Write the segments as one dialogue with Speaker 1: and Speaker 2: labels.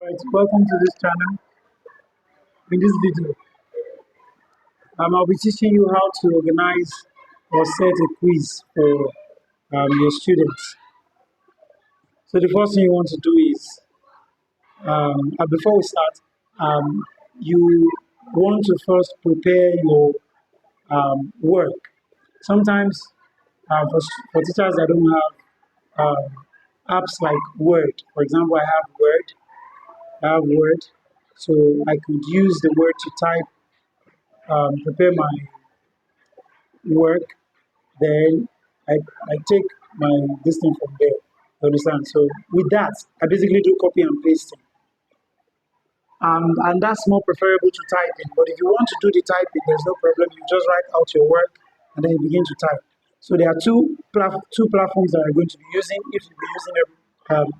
Speaker 1: Right, welcome to this channel. In this video, I'll be teaching you how to organize or set a quiz for your students. So the first thing you want to do is, before we start, um, you want to first prepare your work. Sometimes for teachers that don't have apps like Word, for example, I have Word, so I could use the Word to type, prepare my work. Then I take my this thing from there. You understand? So with that, I basically do copy and pasting. And that's more preferable to typing. But if you want to do the typing, there's no problem. You just write out your work and then you begin to type. So there are two platforms that I'm going to be using if you be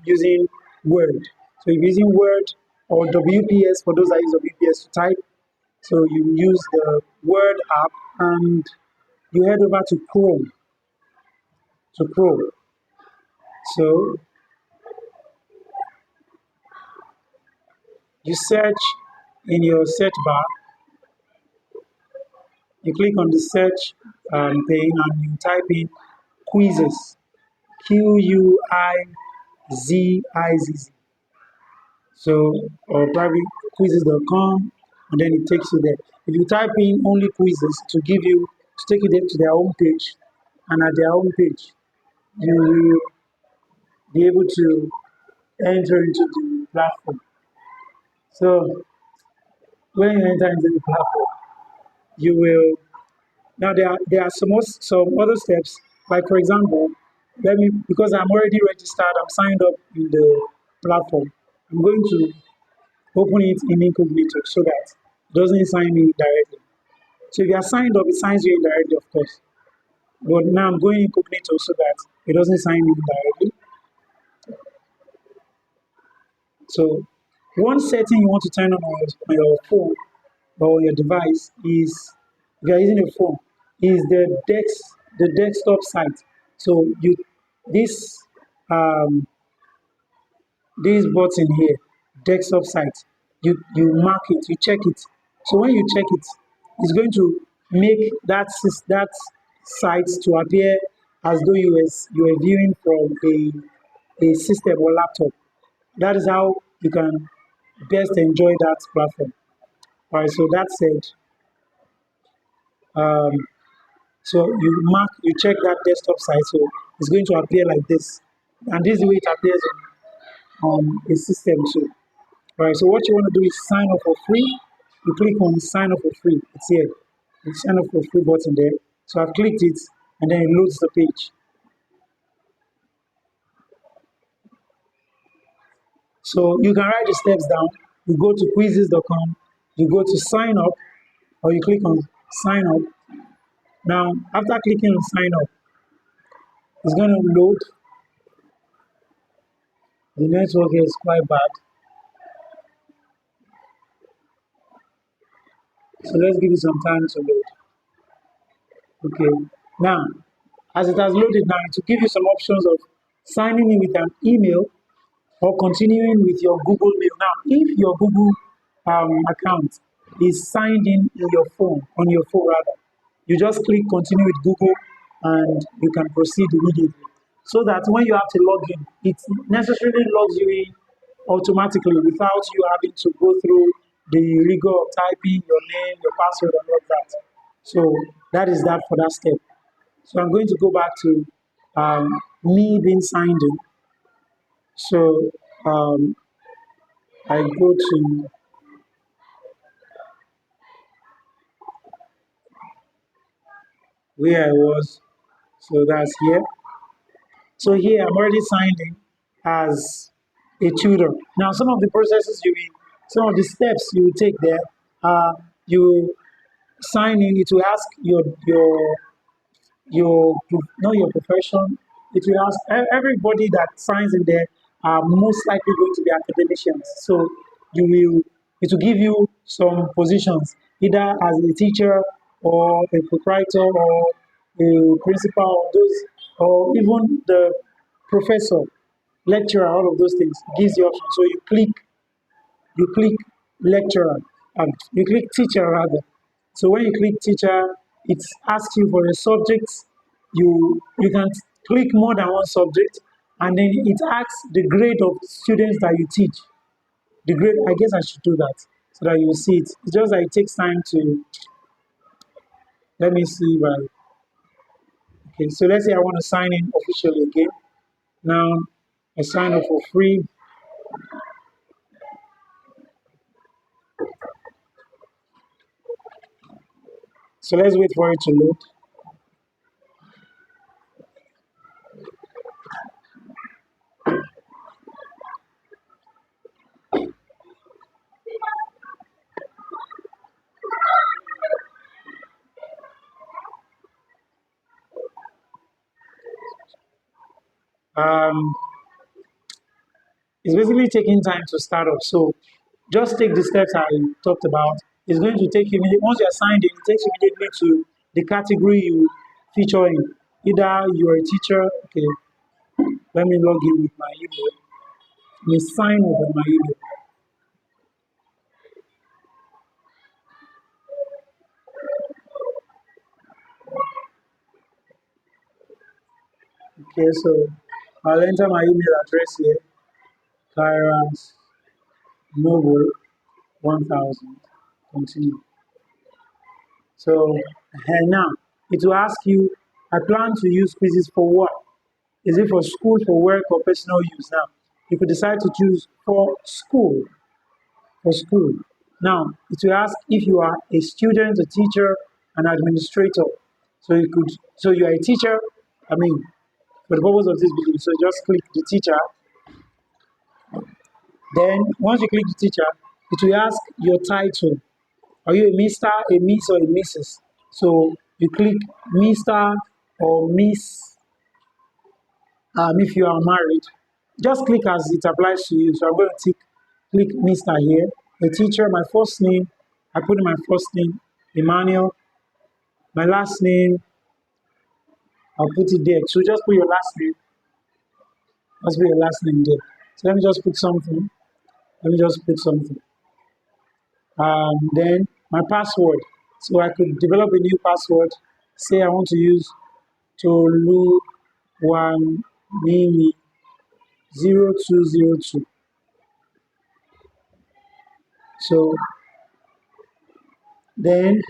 Speaker 1: using Word. So if you're using Word or WPS for those that use WPS to type. So you use the Word app and you head over to Chrome. To Chrome. So you search in your search bar, you click on the search pane and you type in quizzes, Quizzizz. So, or probably quizzes.com, and then it takes you there. If you type in only quizzes to take you there to their home page, and at their home page, you will be able to enter into the platform. So, when you enter into the platform, you will now there are some other steps. Like for example, let me because I'm already registered, I'm signed up in the platform. I'm going to open it in incognito so that it doesn't sign me directly. So if you are signed up, it signs you indirectly, of course. But now I'm going incognito so that it doesn't sign me directly. So one setting you want to turn on your phone or your device is, if you are using a phone, is the desktop site. So you this um, this button here, desktop site, you mark it, you check it. So when you check it, it's going to make that site to appear as though you were viewing from a system or laptop. That is how you can best enjoy that platform. All right, so that said, um, so you check that desktop site, so it's going to appear like this. And this is the way it appears on a system too. All right, so what you want to do is sign up for free. You click on sign up for free. It's here. You sign up for free button there. So I've clicked it and then it loads the page. So you can write the steps down. You go to quizzes.com, you go to sign up, or you click on sign up. Now, after clicking on sign up, it's going to load. The network here is quite bad. So let's give it some time to load. Okay. Now, as it has loaded now, it will give you some options of signing in with an email or continuing with your Google Mail. Now, if your Google account is signed in your phone, on your phone rather, you just click continue with Google and you can proceed immediately. So that when you have to log in, it necessarily logs you in automatically without you having to go through the rigor of typing your name, your password, and all of that. So that is that for that step. So I'm going to go back to me being signed in. So I go to where I was. So that's here. So here I'm already signed in as a tutor. Now some of the steps you will take there you sign in. It will ask not your profession. It will ask everybody that signs in there are most likely going to be academicians. So it will give you some positions, either as a teacher or a proprietor or a principal, or those, or even the professor, lecturer, all of those things gives you options. So you click you click lecturer, you click teacher rather. So when you click teacher, it asks you for a subject. You can click more than one subject, and then it asks the grade of students that you teach. The grade, I guess I should do that so that you will see it. It's just that it takes time to, let me see, right? Okay, so let's say I want to sign in officially again. Now I sign up for free. So let's wait for it to load. Um, it's basically taking time to start up. So just take the steps I talked about. It's going to take you once you're signed in, it takes you immediately to the category you feature in. Either you're a teacher, okay, let me log in with my email. Let me sign up with my email. Okay, so I'll enter my email address here, Kairas Noble 1000. Continue. So now it will ask you, I plan to use quizzes for what? Is it for school, for work, or personal use? Now, you could decide to choose for school. For school. Now, it will ask if you are a student, a teacher, an administrator. So you are a teacher. I mean, for the purpose of this video, so just click the teacher. Then, once you click the teacher, it will ask your title. Are you a Mr., a Miss, or a Mrs.? So you click Mr. or Miss. If you are married, just click as it applies to you. So I'm going to click Mr. here. The teacher, my first name, I put in my first name, Emmanuel. My last name, I'll put it there. So just put your last name. Just put your last name there. So let me just put something. Let me just put something. Then my password. So I could develop a new password. Say I want to use Tolu One Mimi 0202. So then,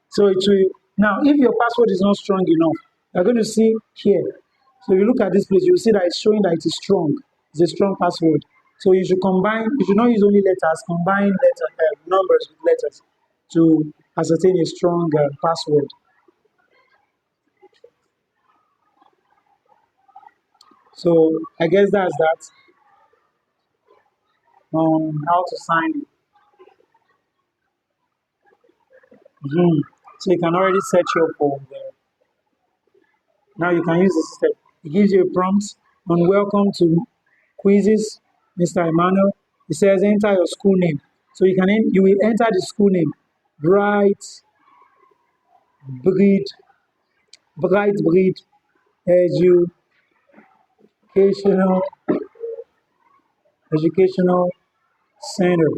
Speaker 1: so it will, now if your password is not strong enough, you're going to see here. So you look at this place, you'll see that it's showing that it is strong. It's a strong password. So you should combine, you should not use only letters, combine numbers with letters to ascertain a strong password. So I guess that's that on how to sign in. So you can already set your phone there. Now you can use the system. It gives you a prompt on welcome to quizzes, Mr. Emmanuel. It says enter your school name. So you will enter the school name. Bright Breed, Bright Breed Educational Educational Center.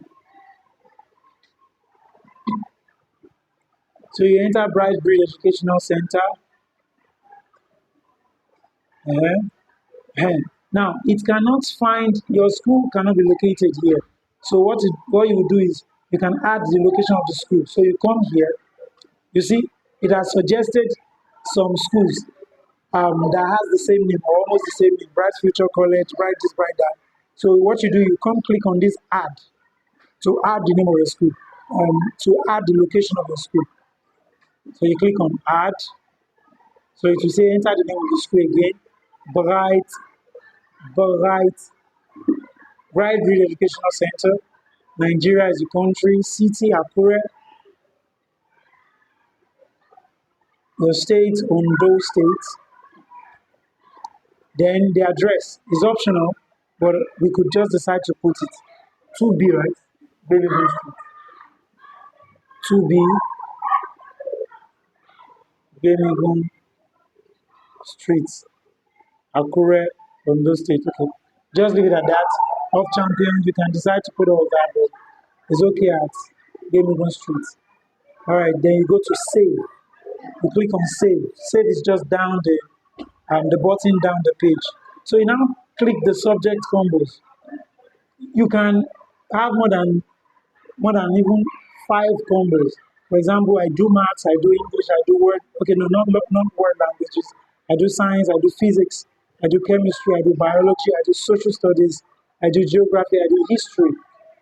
Speaker 1: So you enter Bright Breed Educational Center. Uh, Now, it cannot find, your school cannot be located here. So what you will do is you can add the location of the school. So you come here, you see, it has suggested some schools that has the same name or almost the same name, Bright Future College, Bright this, Bright that. So what you do, you come click on this add to add the name of your school, to add the location of your school. So you click on add. So it will say enter the name of the school again, Bright, Bright Bright Breed Educational Center. Nigeria is the country. City, Akure. Your state, Ondo State. Then the address is optional, but we could just decide to put it 2B, right? Baby Blue Street. 2B, Birmingham Street, Akure, Ondo State. Okay. Just leave it at that. of champions, you can decide to put all that, but it's okay at Game Over Street. All right, then you go to save. You click on save. Save is just down the button down the page. So you now click the subject combos. You can have more than even 5 combos. For example, I do maths, I do English, I do word. Okay, no, not word languages. I do science, I do physics, I do chemistry, I do biology, I do social studies, I do geography, I do history.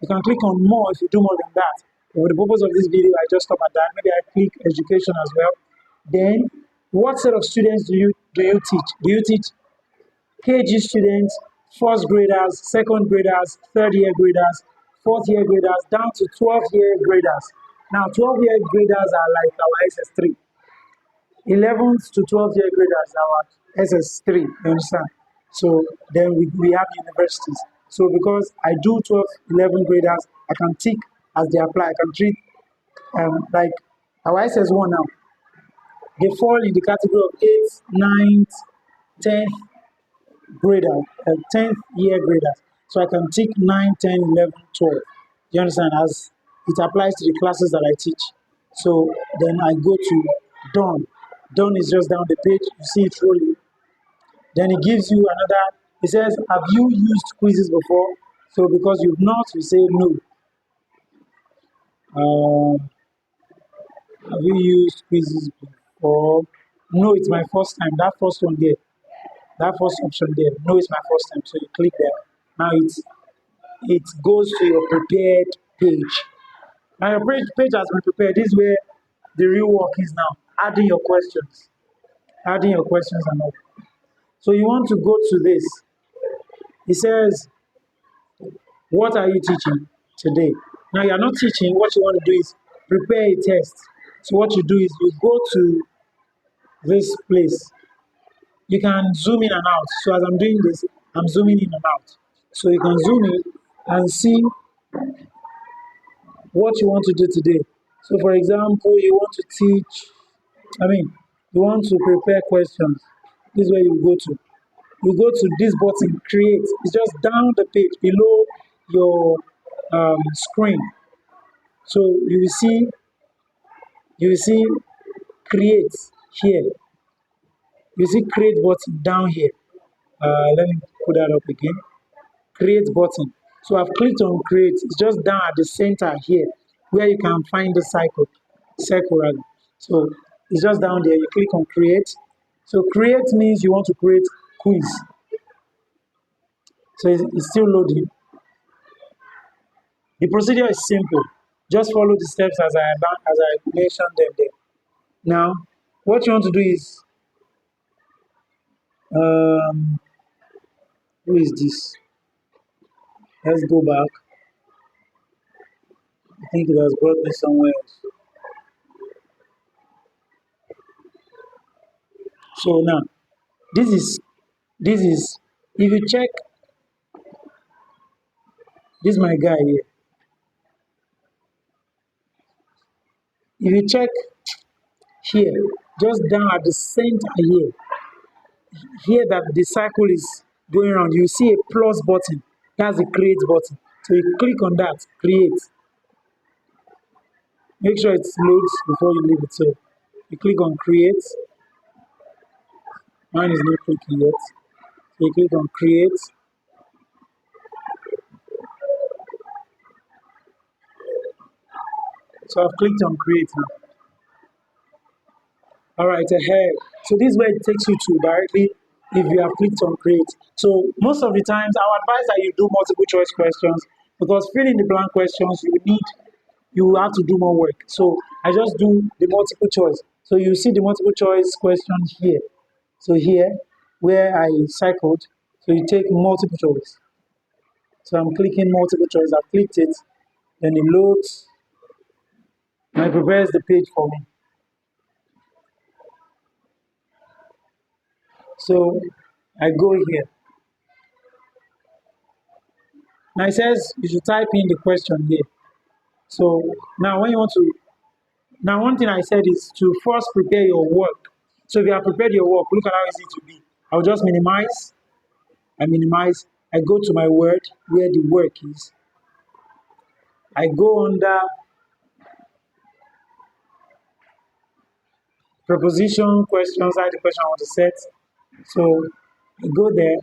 Speaker 1: You can click on more if you do more than that. But for the purpose of this video, I just stop at that. Maybe I click education as well. Then, what set of students do you teach? Do you teach KG students, first graders, second graders, third year graders, fourth year graders, down to 12-year graders? Now, 12-year graders are like our SS3. 11th to 12-year graders are our SS3. You understand? So then we have universities. So because I do 12, 11 graders, I can tick as they apply. I can treat like our SS1 now. They fall in the category of 8th, 9th, 10th grader, 10th year graders. So I can tick 9, 10, 11, 12. You understand? As it applies to the classes that I teach. So then I go to done. Done is just down the page. You see it rolling. Then it gives you another. It says, have you used quizzes before? So because you've not, you say no. Have you used quizzes before? No, it's my first time. That first one there. That first option there. No, it's my first time. So you click there. Now it goes to your prepared page. Now your page has been prepared. This is where the real work is now. Adding your questions. Adding your questions and all. So you want to go to this. It says, what are you teaching today? Now you're not teaching. What you want to do is prepare a test. So what you do is you go to this place. You can zoom in and out. So as I'm doing this, I'm zooming in and out. So you can zoom in and see what you want to do today. So for example, you want to teach, you want to prepare questions. This is where you go to. You go to this button, create. It's just down the page below your screen. So you will see create here. You see create button down here. Let me put that up again. Create button. So I've clicked on create. It's just down at the center here where you can find the circle rather. So it's just down there. You click on create. So create means you want to create quiz. So it's still loading. The procedure is simple. Just follow the steps as I mentioned them there. Now, what you want to do is, who is this? Let's go back. I think it has brought me somewhere else. So now, this is if you check, this is my guy here. If you check here, just down at the center here that the circle is going around, you see a plus button. That's the create button. So you click on that, create. Make sure it loads before you leave it. So you click on create. Mine is not clicking yet. So you click on create. So I've clicked on create now. All right, ahead. So this is where it takes you to directly if you have clicked on create. So most of the times, I would advise that you do multiple choice questions because filling the blank questions, you have to do more work. So I just do the multiple choice. So you see the multiple choice question here. So here, where I cycled, so you take multiple choice. So I'm clicking multiple choice. I've clicked it, then it loads, and it prepares the page for me. So I go here. Now it says you should type in the question here. So now when you want to, now one thing I said is to first prepare your work. So if you have prepared your work, look at how easy it will be. I'll just minimize. I minimize. I go to my word where the work is. I go under preposition questions, like the question I want to set. So I go there,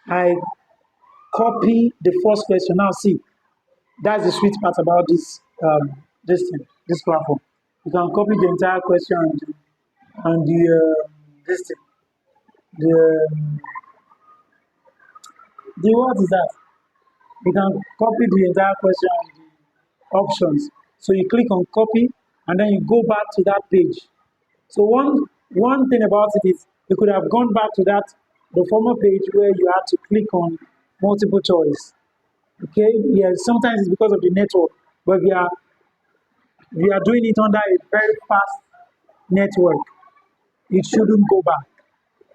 Speaker 1: I copy the first question. Now see, that's the sweet part about this platform. You can copy the entire question and this thing, the the what is that? You can copy the entire question and the options. So you click on copy and then you go back to that page. So one thing about it is you could have gone back to that the former page where you had to click on multiple choice. Okay, yeah, sometimes it's because of the network, but we are doing it under a very fast network. It shouldn't go back.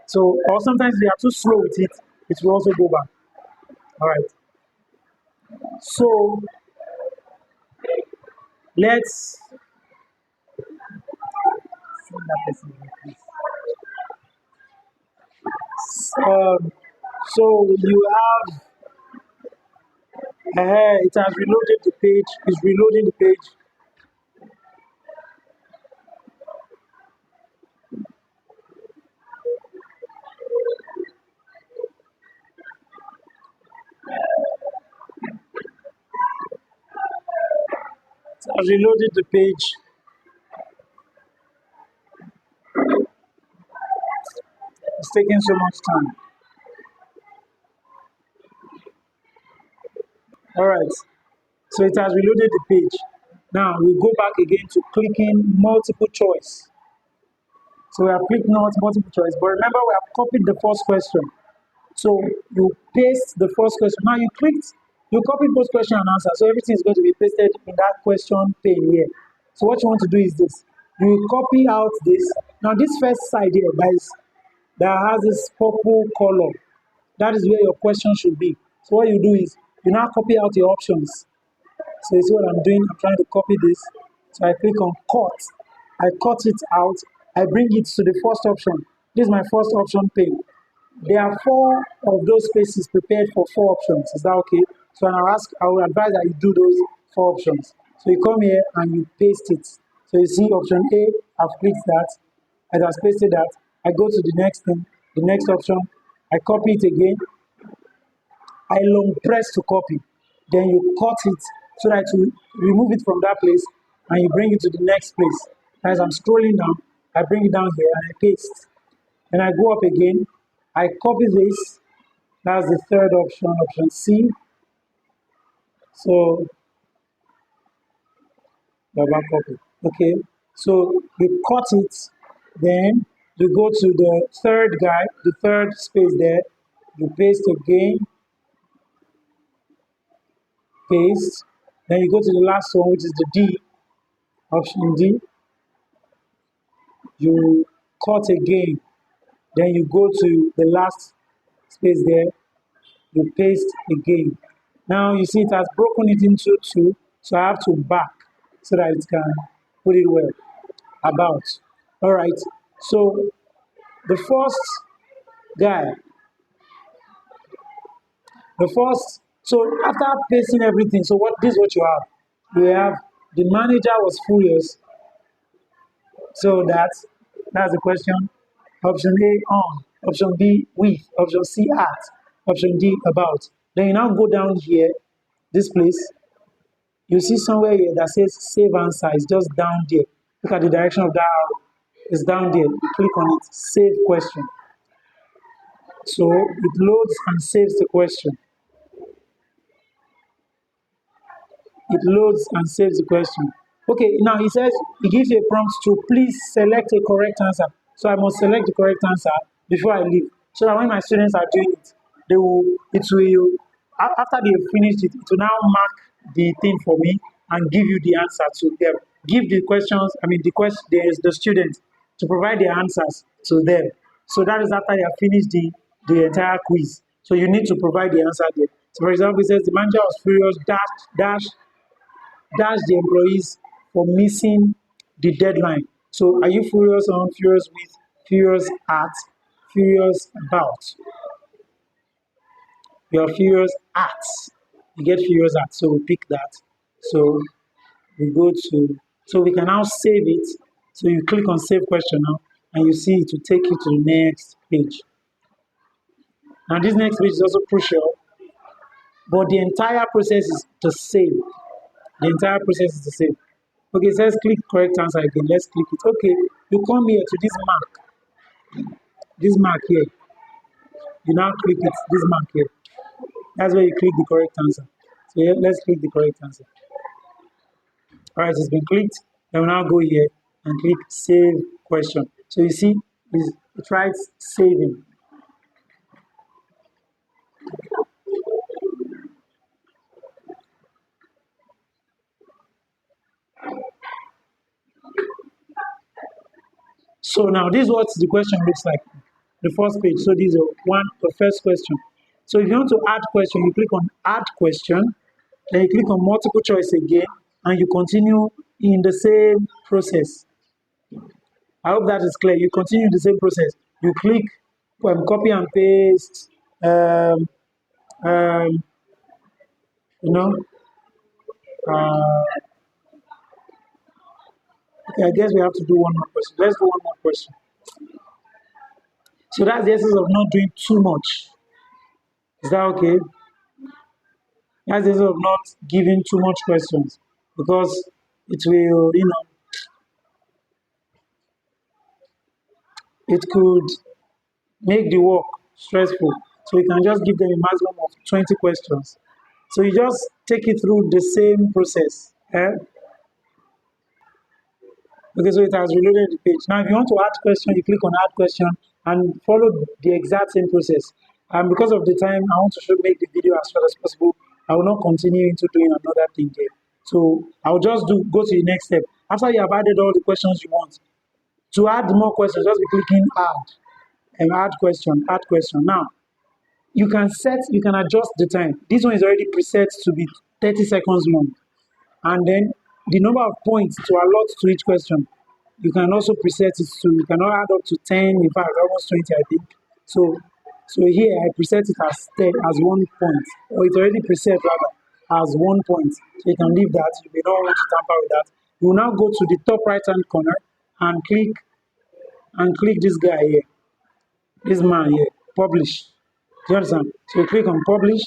Speaker 1: So or sometimes we are too slow with it, it will also go back. All right. So let's send that person here, please. So you have it has reloaded the page, it's reloading the page. It has reloaded the page. It's taking so much time. All right. So it has reloaded the page. Now we go back again to clicking multiple choice. So we have clicked not multiple choice, but remember we have copied the first question. So you paste the first question. Now you copied both question and answer. So everything is going to be pasted in that question pane here. So what you want to do is this. You copy out this. Now this first side here that has this purple color. That is where your question should be. So what you do is you now copy out your options. So you see what I'm doing? I'm trying to copy this. So I click on cut. I cut it out. I bring it to the first option. This is my first option pane. There are four of those spaces prepared for four options. Is that okay? So I will advise that you do those four options. So you come here and you paste it. So you see option A, I've clicked that. As I've pasted that, I go to the next thing, the next option. I copy it again. I long press to copy. Then you cut it so that you remove it from that place and you bring it to the next place. As I'm scrolling down, I bring it down here and I paste. Then I go up again, I copy this. That's the third option, option C. So double copy. Okay. So you cut it, then you go to the third guy, the third space there, you paste again, paste. Then you go to the last one, which is the D, option D. You cut again. Then you go to the last space there, you paste again. Now you see it has broken it into two, so I have to back so that it can put it well. About. All right. So the first guy, so after pasting everything, so what this is what you have. You have the manager was furious. So that's the question. Option A on, option B with, option C at, option D about. Then you now go down here, this place, you see somewhere here that says save answer. It's just down there. Look at the direction of that arrow. It's down there. You click on it, save question. So it loads and saves the question. It loads and saves the question. Okay, now it says it gives you a prompt to please select a correct answer. So I must select the correct answer before I leave. So that when my students are doing it, after they have finished it, it will now mark the thing for me and give you the answer to them. Give the questions, I mean the students to provide their answers to them. So that is after they have finished the entire quiz. So you need to provide the answer there. So for example, it says the manager was furious, dash the employees for missing the deadline. So are you furious on, furious with, furious at, furious about? You are furious at. You get furious at. So we pick that. So we go to, so we can now save it. So you click on save question now, and you see it will take you to the next page. Now this next page is also crucial, but the entire process is to save. The entire process is to save. Okay, it says click correct answer again. Let's click it. Okay, you come here to this mark here. You now click it, this mark here. That's where you click the correct answer. So yeah, let's click the correct answer. All right, it's been clicked. Then we now go here and click save question. So you see, it writes saving. So now this is what the question looks like. The first page. So this is the first question. So if you want to add question, you click on add question, then you click on multiple choice again, and you continue in the same process. I hope that is clear. You continue the same process. You click copy and paste, um, um, you know, uh, okay, I guess we have to do one more question. Let's do one more question. So that's the essence of not doing too much. Is that okay? That's the essence of not giving too much questions, because it will, it could make the work stressful. So you can just give them a maximum of 20 questions. So you just take it through the same process. Okay, so it has reloaded the page. Now, if you want to add question, you click on add question and follow the exact same process. And because of the time, I want to make the video as fast as possible. I will not continue into doing another thing here. So I'll just go to the next step. After you have added all the questions you want, to add more questions, just be clicking add and add question, add question. Now, you can adjust the time. This one is already preset to be 30 seconds long. And then the number of points to allot to each question, you can also preset it to, you can add up to 10, in fact, almost 20, I think. So here I preset it as 10, as 1 point, or it's already preset rather as 1 point. So you can leave that. You may not want to tamper with that. You will now go to the top right hand corner and click this guy here, this man here, publish. Do you understand? So you click on publish,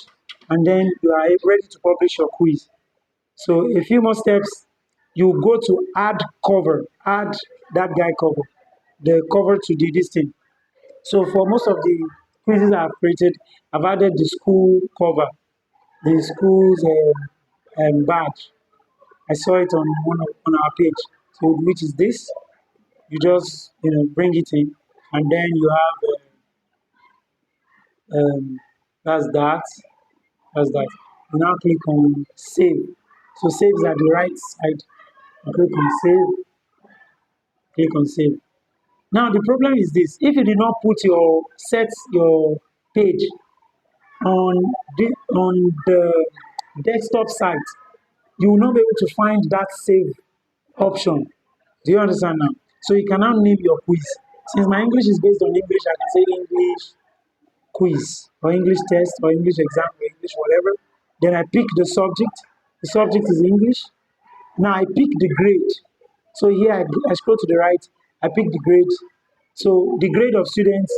Speaker 1: and then you are ready to publish your quiz. So a few more steps, you go to add cover, add that guy cover, the cover to this thing. So for most of the quizzes I've created, I've added the school cover, the school's badge. I saw it on our page. So which is this? You just bring it in, and then you have that's that. That's that. You now click on save. So save is at the right side. You click on save. Click on save. Now the problem is this: if you did not set your page on the desktop site, you will not be able to find that save option. Do you understand now? So you can now name your quiz. Since my English is based on English, I can say English quiz or English test or English exam or English whatever. Then I pick the subject. The subject is English. Now I pick the grade. So here I scroll to the right, I pick the grade. So the grade of students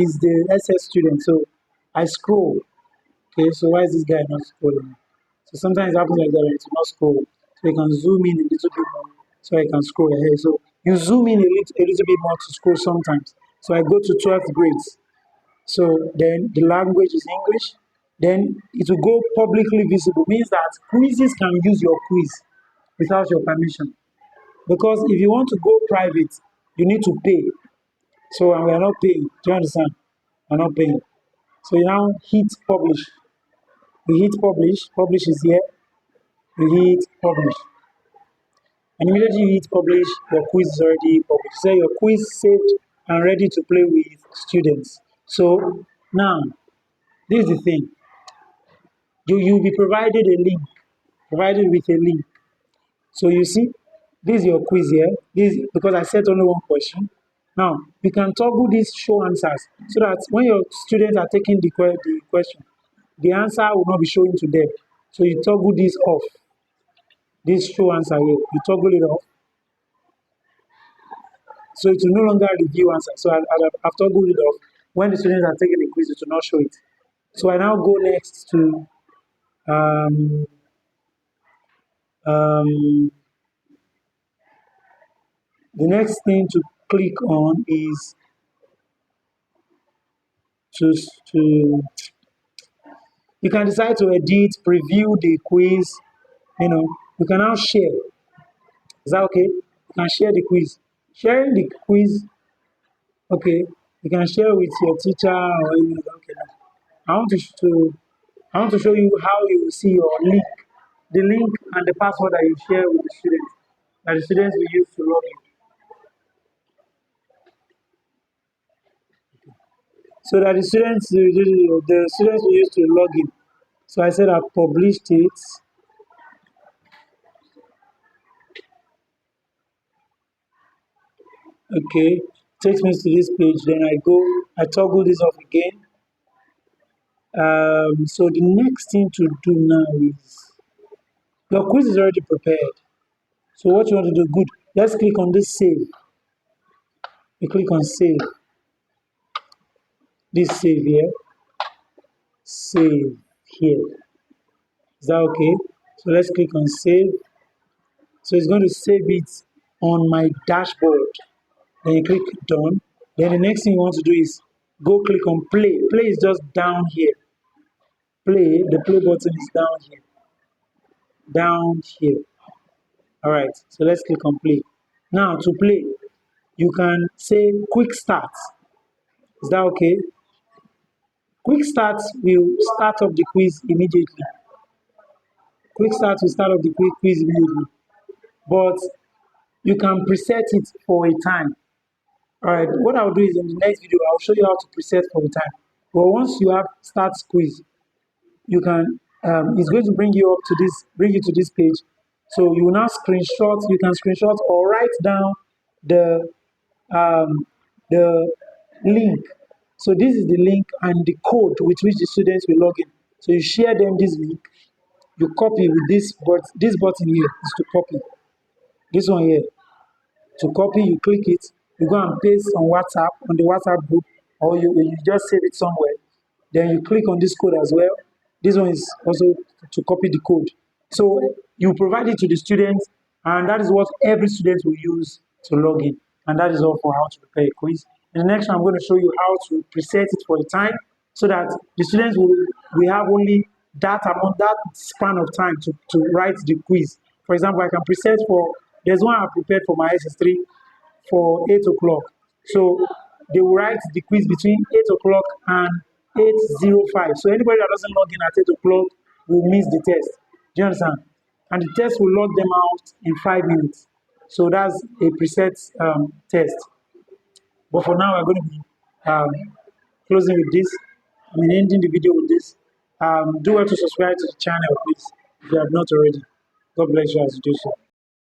Speaker 1: is the SS student. So I scroll. Okay, so why is this guy not scrolling? So sometimes it happens like that, right? To not scroll. So you can zoom in a little bit more so I can scroll ahead. So you zoom in a little bit more to scroll sometimes. So I go to 12th grades. So then the language is English. Then it will go publicly visible. Means that quizzes can use your quiz without your permission. Because if you want to go private, you need to pay. So and we are not paying. Do you understand? We're not paying. So you now hit publish. We hit publish. Publish is here. We hit publish. And immediately you hit publish, your quiz is already published. So your quiz saved and ready to play with students. So now, this is the thing. You'll be provided a link, provided with a link. So you see, this is your quiz here. This because I set only one question. Now you can toggle these show answers so that when your students are taking the question, the answer will not be showing to them. So you toggle this off. This show answer here, you toggle it off. So it will no longer review answer. So I've toggled it off. When the students are taking the quiz, it will not show it. So I now go next to um, um, the next thing to click on is to you can decide to edit, preview the quiz. You can now share. Is that okay? You can share the quiz. Sharing the quiz, okay. You can share with your teacher or anything. Okay. I want I want to show you how you will see your link, the link and the password that you share with the students, that the students will use to log in. So that the students will use to log in. So I said I published it. Okay, takes me to this page. Then I toggle this off again. So the next thing to do now is your quiz is already prepared. So what you want to do? Good. Let's click on this save. You click on save. This save here. Save here. Is that okay? So let's click on save. So it's going to save it on my dashboard. Then you click done. Then the next thing you want to do is go click on play. Play is just down here. Play, the play button is down here. Down here. All right, so let's click on play. Now to play, you can say quick start. Is that okay? Quick start will start up the quiz immediately. Quick start will start up the quiz immediately. But you can preset it for a time. All right, what I'll do is in the next video, I'll show you how to preset for the time. But once you have start quiz, you can, it's going to bring you to this page. So you will now you can screenshot or write down the, um, the link. So this is the link and the code with which the students will log in. So you share them this link, you copy with this button here is to copy. This one here, to copy, you click it, you go and paste on WhatsApp, on the WhatsApp group, or you just save it somewhere. Then you click on this code as well. This one is also to copy the code. So you provide it to the students, and that is what every student will use to log in. And that is all for how to prepare a quiz. In the next one, I'm going to show you how to preset it for the time so that the students will have only that amount, that span of time to write the quiz. For example, I can preset there's one I prepared for my SS3 for 8 o'clock. So they will write the quiz between 8 o'clock and 8:05. So anybody that doesn't log in at 8 o'clock will miss the test. Do you understand? And the test will log them out in 5 minutes. So that's a preset test. But for now, we're going to be um, closing with this. Ending the video with this. Do well to subscribe to the channel, please, if you have not already. God bless you as you do so.